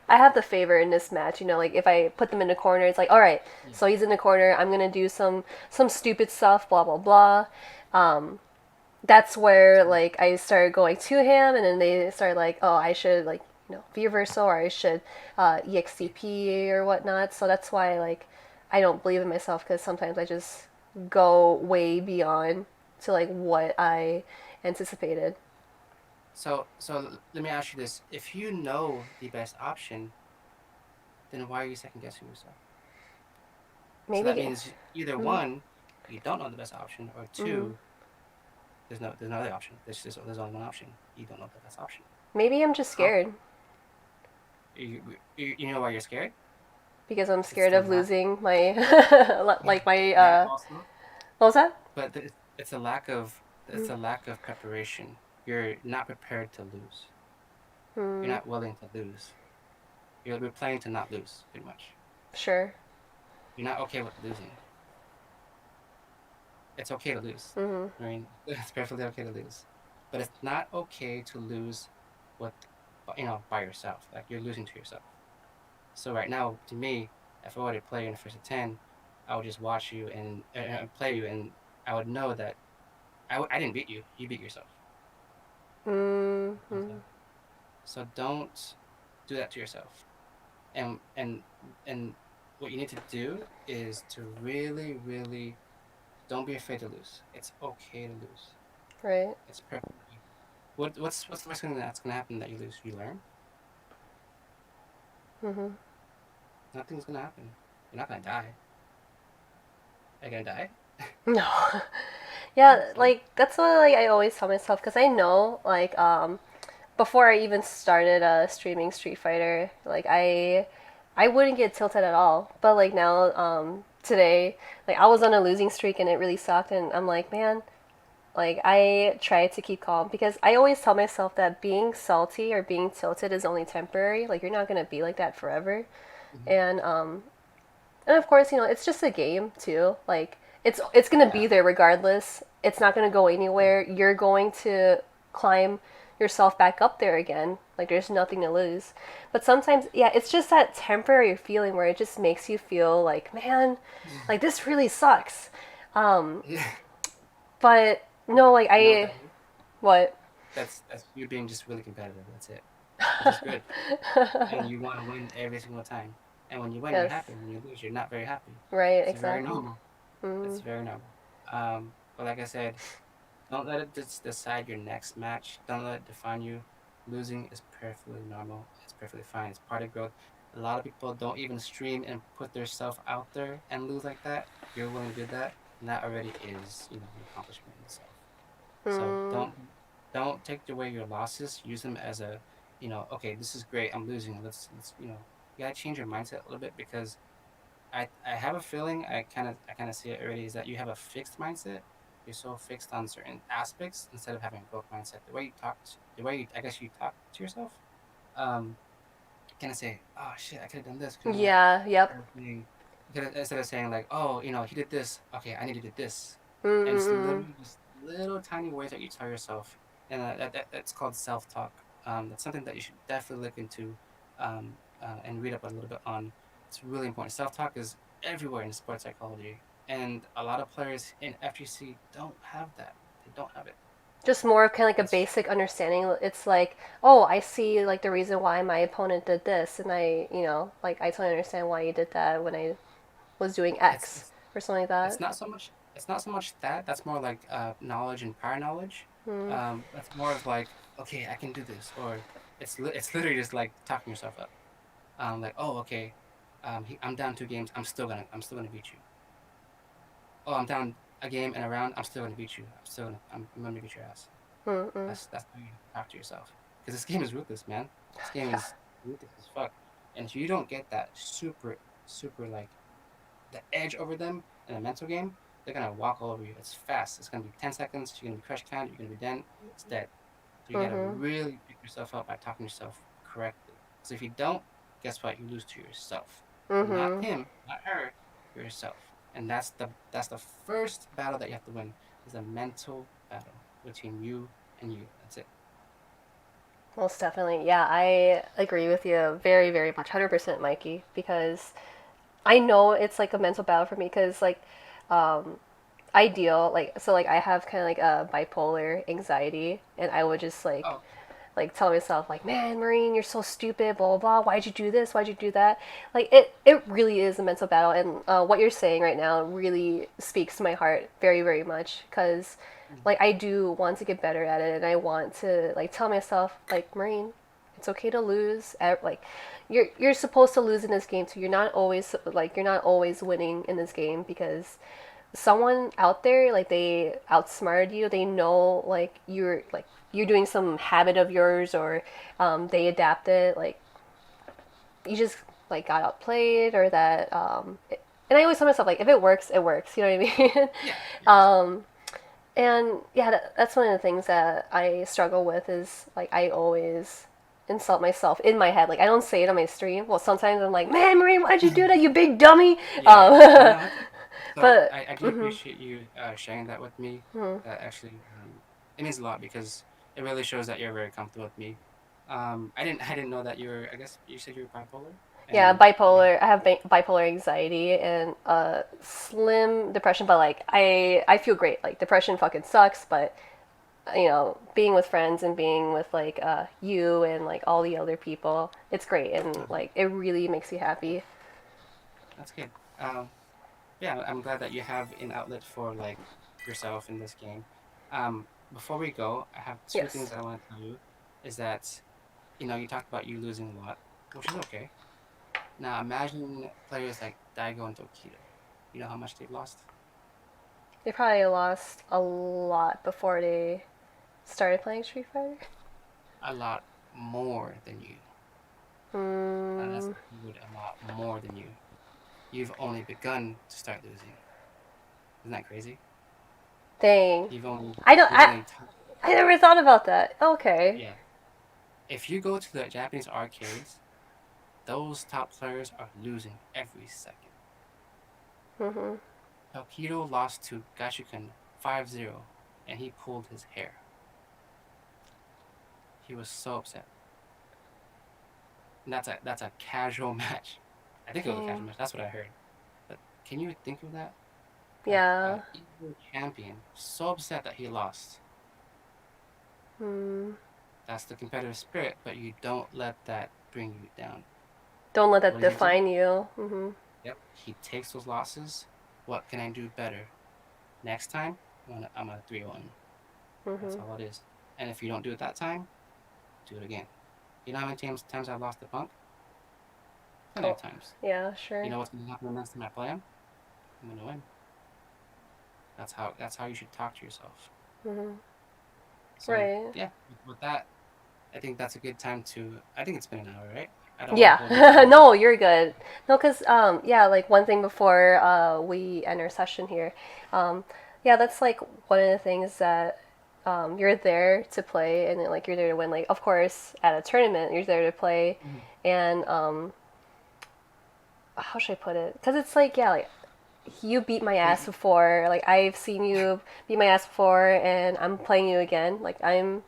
I have the favor in this match. Like if I put them in the corner, it's like, all right, Yeah. so he's in the corner. I'm gonna do some stupid stuff, blah blah blah. Um, that's where like I started going to him, and then they started like, oh, I should like be reversal or I should EXCP or whatnot. So that's why like I don't believe in myself because sometimes I just go way beyond to like what I anticipated. So let me ask you this: if you know the best option, then why are you second guessing yourself? So that Maybe. means either Mm-hmm. one, you don't know the best option, or Mm-hmm. two, there's no other option. There's only one option. You don't know the best option. Maybe I'm just How scared you know why you're scared? because I'm It's scared the of lack losing my like my that also, what was that? but it's a lack of preparation. You're not prepared to lose. You're Hmm. not willing to lose. You're playing to not lose, pretty much. Sure. You're not okay with losing. It's okay to lose. Mm-hmm. I mean, it's perfectly okay to lose, but it's not okay to lose with by yourself. Like you're losing to yourself. So right now, to me, if I were to play in the first of 10, I would just watch you and play you, and I would know that I didn't beat you. You beat yourself. Mm-hmm. Okay. So don't do that to yourself. And what you need to do is to really, really don't be afraid to lose. It's okay to lose. Right. It's perfectly. What's the worst thing that's gonna happen that you lose? You learn. Mm-hmm. Nothing's gonna happen. You're not gonna die. Are you gonna die? No. Yeah, So, like that's what like I always tell myself because I know like before I even started streaming Street Fighter, like I wouldn't get tilted at all. But like now today, like I was on a losing streak and it really sucked and I'm like, man, like I try to keep calm because I always tell myself that being salty or being tilted is only temporary. Like you're not going to be like that forever. mhm. And and of course, it's just a game too. Like it's gonna Yeah. be there regardless. It's not gonna go Yeah. anywhere. You're going to climb yourself back up there again. Like there's nothing to lose. But sometimes, yeah, it's just that temporary feeling where it just makes you feel like, man, like this really sucks. Um, Yeah. but no, like You know what I that is? what? That's you being just really competitive. That's it. Which is good. And you want to win every single time. And when you win, you're Yes, happy. When you lose, you're not very happy. right, It's very exactly. normal. It's Mm, very normal. But like I said, don't let it just decide your next match. Don't let it define you. Losing is perfectly normal. It's perfectly fine. It's part of growth. A lot of people don't even stream and put their self out there and lose like that. You're willing to do that, and that already is, an accomplishment in itself. So mm, don't take away your losses. Use them as a, okay, this is great. I'm losing. Let's. You gotta change your mindset a little bit because I have a feeling I kind of see it already is that you have a fixed mindset. You're so fixed on certain aspects instead of having a growth mindset. The way I guess you talk to yourself, um, kind of say, oh shit, I could have done this, could have done that. yeah, yep. Instead of saying like, oh, he did this, okay, I need to do this, Mm, and it's mm, mm. literally just little tiny ways that you tell yourself, and that's called self talk. That's something that you should definitely look into, and read up a little bit on. It's really important. Self talk is everywhere in sports psychology, and a lot of players in FGC don't have that. They don't have it. Just more of kind of like a It's basic understanding. It's like, oh, I see like the reason why my opponent did this, and like I totally understand why you did that when I was doing it's X it's or something like It's that. not so much that. That's more like knowledge and prior knowledge. Mm. That's more of like, okay, I can do this, or it's literally just like talking yourself up. Like, oh, okay, I'm down 2 games. I'm still gonna beat you. Oh, I'm down a game and a round. I'm still gonna beat you. I'm gonna beat your ass. Mm, mm. That's how you talk to yourself. Because this game is ruthless, man. This game Yeah. is ruthless as fuck. And if you don't get that super super like the edge over them in a mental game, they're gonna walk all over you. It's fast. It's gonna be 10 seconds. You're gonna be crush count. You're gonna be done. It's dead. So you gotta Mhm. really pick yourself up by talking to yourself correctly. So if you don't, guess what? You lose to yourself. Not Mhm. him, not her, yourself. And that's the first battle that you have to win is a mental battle between you and you. That's it. Most definitely. Yeah, I agree with you very, very much, 100%, Mikey. Because I know it's like a mental battle for me. Because um, I deal like I have kind of like a bipolar anxiety, and I would just Oh, like tell myself like, man, Maureen, you're so stupid, blah blah blah, why'd you do this, why'd you do that. Like it really is a mental battle, and what you're saying right now really speaks to my heart very, very much because mm, like I do want to get better at it, and I want to like tell myself like, Maureen, it's okay to lose like you're supposed to lose in this game too. You're not always winning in this game because someone out there like they outsmarted you. They know you're doing some habit of yours, or they adapted. Like you just like got outplayed, or that and I always tell myself like, if it works, it works. You know what I mean? yeah, yeah, um and yeah, that's one of the things that I struggle with is like I always insult myself in my head. Like I don't say it on my stream. Well, sometimes I'm like, man, Marie, why'd you do that, you big dummy? yeah, yeah. No, no, that's it. So But I do mhm, appreciate you sharing that with me. mhm. That actually it means a lot because it really shows that you're very comfortable with me. I didn't know that you were. I guess you said you were bipolar, Yeah, and yeah, bipolar. I have bipolar anxiety and slim depression, but like I feel great. Like depression fucking sucks, but being with friends and being with like you and like all the other people, it's great and uh-huh, like it really makes you happy. that's good. Yeah, I'm glad that you have an outlet for like yourself in this game. Before we go, I have two Yes. things I want to tell you. Is that you talked about you losing a lot, which is okay. Now imagine players like Daigo and Tokido. You know how much they've lost? They probably lost a lot before they started playing Street Fighter. A lot more than you. And that's Hmm. a lot more than you. You've only begun to start losing. Isn't that crazy? Dang. You've only I don't. you've only I never thought about that. Okay. yeah. If you go to the Japanese arcades, those top players are losing every second. Mhm. Tokido lost to Gashukan 5-0, and he pulled his hair. He was so upset. And that's a casual match. I think it was a Dang. casual match. That's what I heard. But can you think of that? A Yeah. evil champion so upset that he lost. Hmm. That's the competitive spirit, but you don't let that bring you down. Don't let What that does he do? define you. Mhm. Yep, he takes those losses. What can I do better? Next time, I'm a 3-1. That's Mhm. all it is. And if you don't do it that time, do it again. You know how many times I've lost to Punk? Plenty Oh. of times. Yeah. You Sure. know what's going to happen the next time I play him? I'm going to win. That's how you should talk to yourself. Mhm. So Right. yeah, with that, I think that's a good time to. I think it's been an hour, right? I don't want to Yeah. hold you too long. No, you're good. No, cause yeah, like one thing before we end our session here, um, yeah, that's like one of the things that you're there to play and like you're there to win. Like of course at a tournament you're there to play, Mhm. and how should I put it? Cause it's like yeah, like you beat my But ass before. Like I've seen you beat my ass before, and I'm playing you again. Like I'm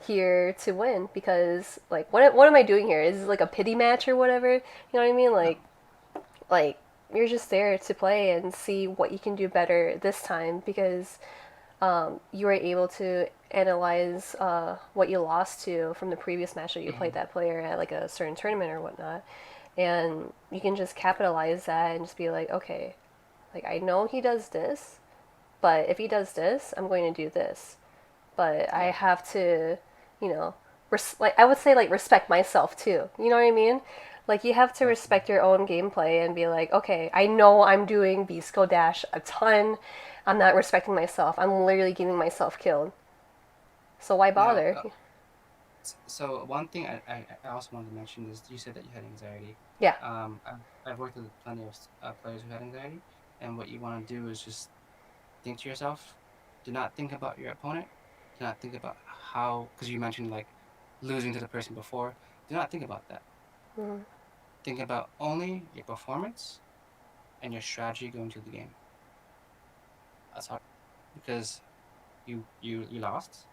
here to win because like what am I doing here? Is this like a pity match or whatever? You know what I mean? no, Like you're just there to play and see what you can do better this time because you were able to analyze what you lost to from the previous match that you played hmm that player at like a certain tournament or whatnot, and you can just capitalize that and just be like, okay, like I know he does this, but if he does this, I'm going to do this. But I yeah, have to, you know, like I would say like respect myself too. You know what I mean? Like you have to definitely. respect your own gameplay and be like, okay, I know I'm doing Beast Dash a ton. I'm not respecting myself. I'm literally getting myself killed. So why Now, bother? so one thing I also wanted to mention is you said that you had anxiety. Yeah. I've worked with plenty of players who had anxiety, and what you want to do is just think to yourself, do not think about your opponent. Do not think about how, because you mentioned like losing to the person before. Do not think about that. Mhm. Think about only your performance and your strategy going through the game. That's hard because you lost.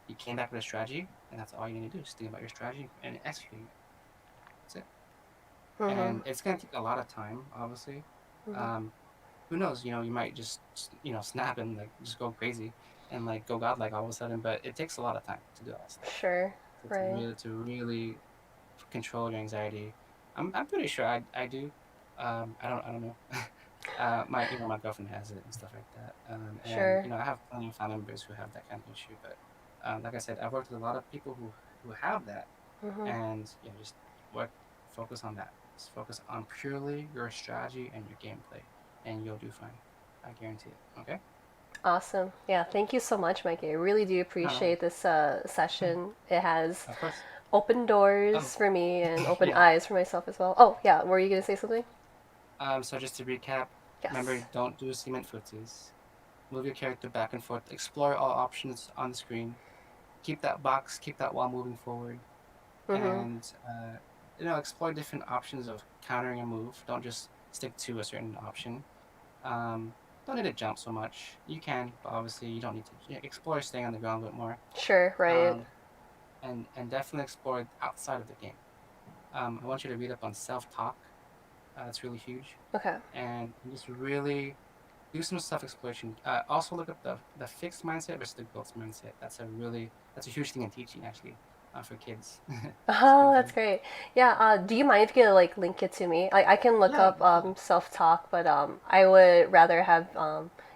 You came back with a strategy, and that's all you need to do. Just think about your strategy and executing it. That's it. Mhm. And it's gonna take a lot of time, obviously. Mhm. Um, who knows? You might just snap and like just go crazy and like go godlike all of a sudden. But it takes a lot of time to do all that stuff. Sure. To Right. really control your anxiety. I'm pretty sure I do. I don't know. My my girlfriend has it and stuff like that. And Sure. I have plenty of family members who have that kind of issue. But like I said, I've worked with a lot of people who have that, Mhm. and just work focus on that. Just focus on purely your strategy and your gameplay, and you'll do fine. I guarantee it. Okay. Awesome. Yeah. Thank you so much, Mikey. I really do No, appreciate this session. It has of course. open Oh, doors for me and open yeah. eyes for myself as well. Oh, yeah. Were you going to say something? So just to recap, remember, Yes. don't do cement footsies. Move your character back and forth. Explore all options on the screen. Keep that wall moving forward, Mhm. and explore different options of countering a move. Don't just stick to a certain option. Um, don't need to jump so much. You can, but obviously you don't need to. Explore staying on the ground a bit more. Sure, right. Um, and definitely explore outside of the game. I want you to read up on self-talk. That's really huge, Okay. and just really do some self-exploration. Also look up the fixed mindset versus the growth mindset. That's a huge thing in teaching actually, for kids. It's Oh, pretty that's funny. great. Yeah, do you mind if you could, like link it to me? I can look Yeah, up definitely. self-talk, but I would rather have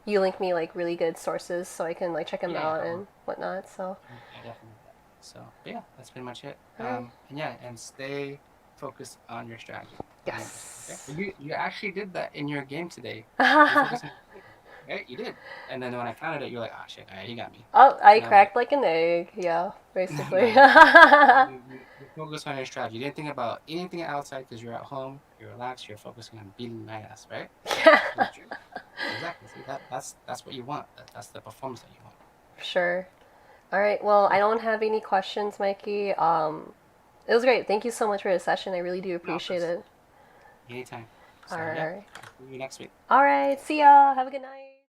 you link me like really good sources so I can like check them Yeah, out I will. and whatnot. So, I definitely need that. So, but yeah, that's pretty much it. all right. And yeah, and focus on your strategy. 100%, Yes. okay? You actually did that in your game today. You focused on your game, right? You did. And then when I counted it, you're like, ah, shit, all right, he got me. Oh, I And I was like, cracked like an egg. Yeah, basically. nice. You focus on your strategy. You didn't think about anything outside because you're at home, you're relaxed, you're focusing on beating my ass, right? Yeah. Which is true. Exactly. See, that's what you want. That's the performance that you want. Sure. All right. Well, I don't have any questions, Mikey. It was great. Thank you so much for the session. I really do No, of appreciate course. it. Anytime. All So yeah, right. I'll see you next week. All right. See ya. Have a good night.